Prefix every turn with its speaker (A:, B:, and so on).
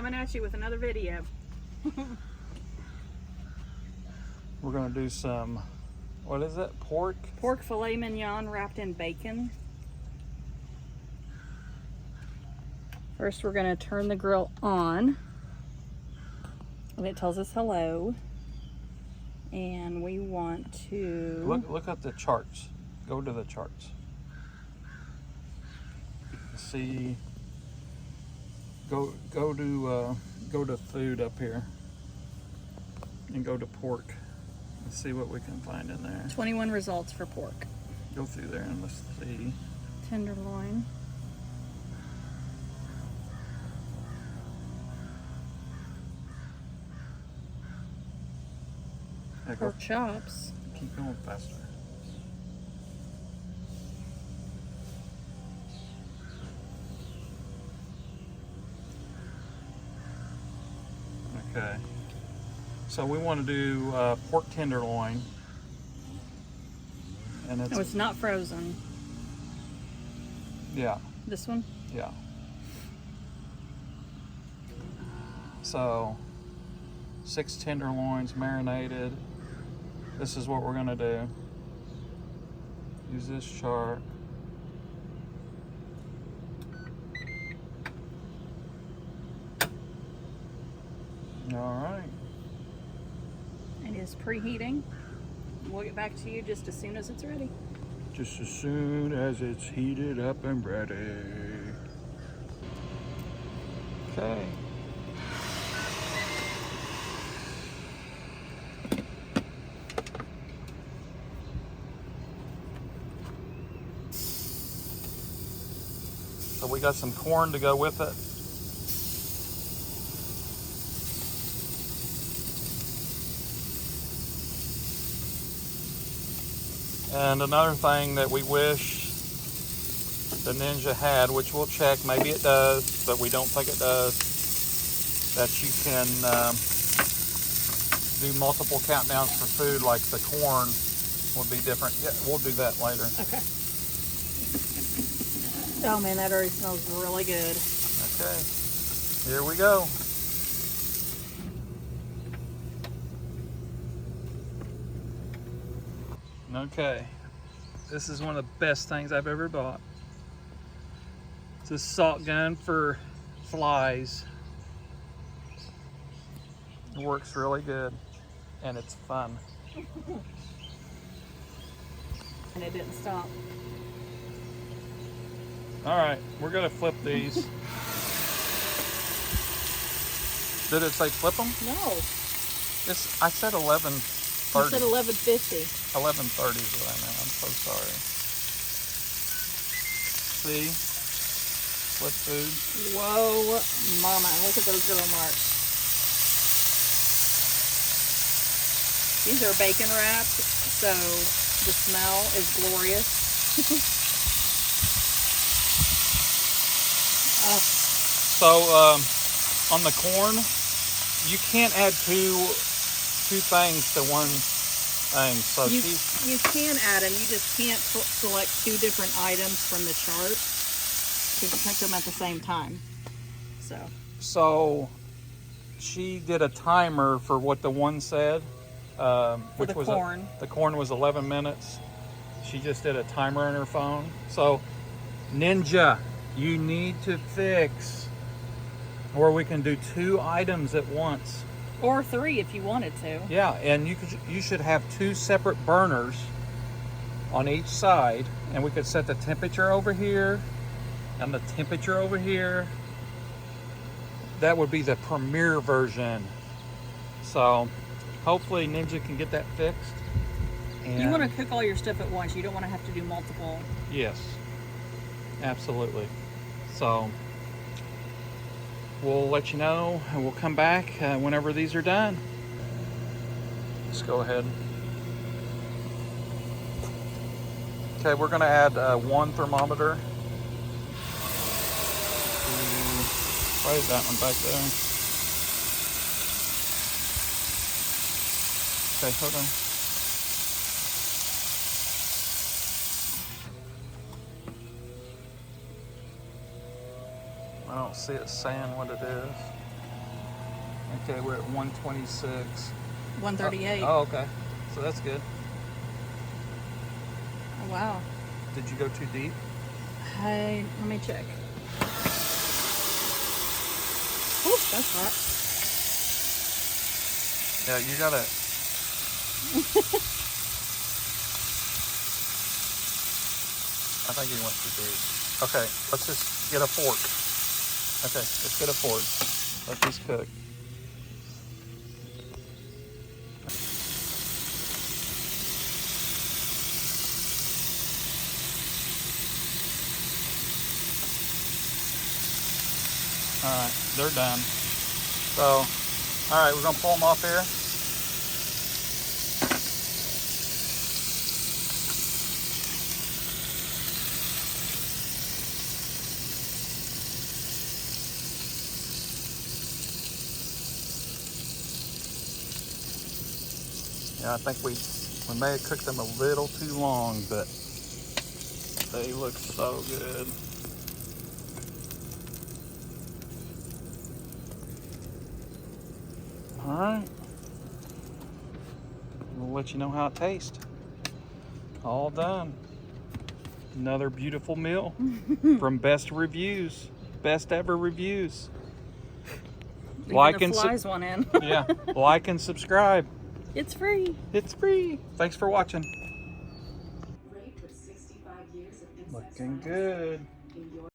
A: coming at you with another video.
B: We're gonna do some, what is it? Pork?
A: Pork filet mignon wrapped in bacon. First we're gonna turn the grill on. And it tells us hello. And we want to...
B: Look at the charts. Go to the charts. See, go to food up here. And go to pork. Let's see what we can find in there.
A: 21 results for pork.
B: Go through there and let's see.
A: Tenderloin. Pork chops.
B: Keep going faster. Okay. So we want to do pork tenderloin. And
A: Oh, it's not frozen.
B: Yeah.
A: This one?
B: Yeah. So 6 tenderloins marinated. This is what we're gonna do. Use this chart. All right.
A: It is preheating. We'll get back to you just as soon as it's ready.
B: Just as soon as it's heated up and ready. Okay. So we got some corn to go with it. And another thing that we wish the Ninja had, which we'll check, maybe it does, but we don't think it does, that you can do multiple countdowns for food, like the corn would be different. Yeah, we'll do that later.
A: Okay. Oh man, that already smells really good.
B: Okay, here we go. Okay, this is one of the best things I've ever bought. It's a salt gun for flies. It works really good and it's fun.
A: And it didn't stop.
B: All right, we're gonna flip these. Did it say flip them?
A: No.
B: I said 11:30.
A: You said 11:50.
B: 11:30 is what I meant. I'm so sorry. See? Flip food.
A: Whoa, mama, look at those grill marks. These are bacon wrapped, so the smell is glorious.
B: So on the corn, you can't add two things to one thing. So
A: you can add them, you just can't select 2 different items from the chart because you cook them at the same time. So
B: she did a timer for what the one said, which was
A: corn.
B: The corn was 11 minutes. She just did a timer on her phone. So Ninja, you need to fix where we can do 2 items at once.
A: Or 3 if you wanted to.
B: Yeah, and you should have 2 separate burners on each side, and we could set the temperature over here and the temperature over here. That would be the premier version. So hopefully Ninja can get that fixed. And
A: you want to cook all your stuff at once. You don't want to have to do multiple.
B: Yes, absolutely. So we'll let you know, and we'll come back whenever these are done. Just go ahead. Okay, we're going to add 1 thermometer. Why is that one back there? Okay, hold on. I don't see it saying what it is. Okay, we're at 126.
A: 138.
B: Oh, okay. So that's good.
A: Oh, wow.
B: Did you go too deep?
A: Hey, let me check. Oh, that's hot.
B: Yeah, you gotta. I think you went too deep. Okay, let's just get a fork. Okay, let's get a fork. Let these cook. Alright, they're done. So, alright, we're gonna pull them off here. Yeah, I think we may have cooked them a little too long, but they look so good. All right, we'll let you know how it tastes. All done. Another beautiful meal from Best Reviews, best ever reviews.
A: Even
B: Like
A: the
B: and
A: flies one in.
B: yeah, like and subscribe.
A: It's free.
B: It's free. Thanks for watching. Looking good.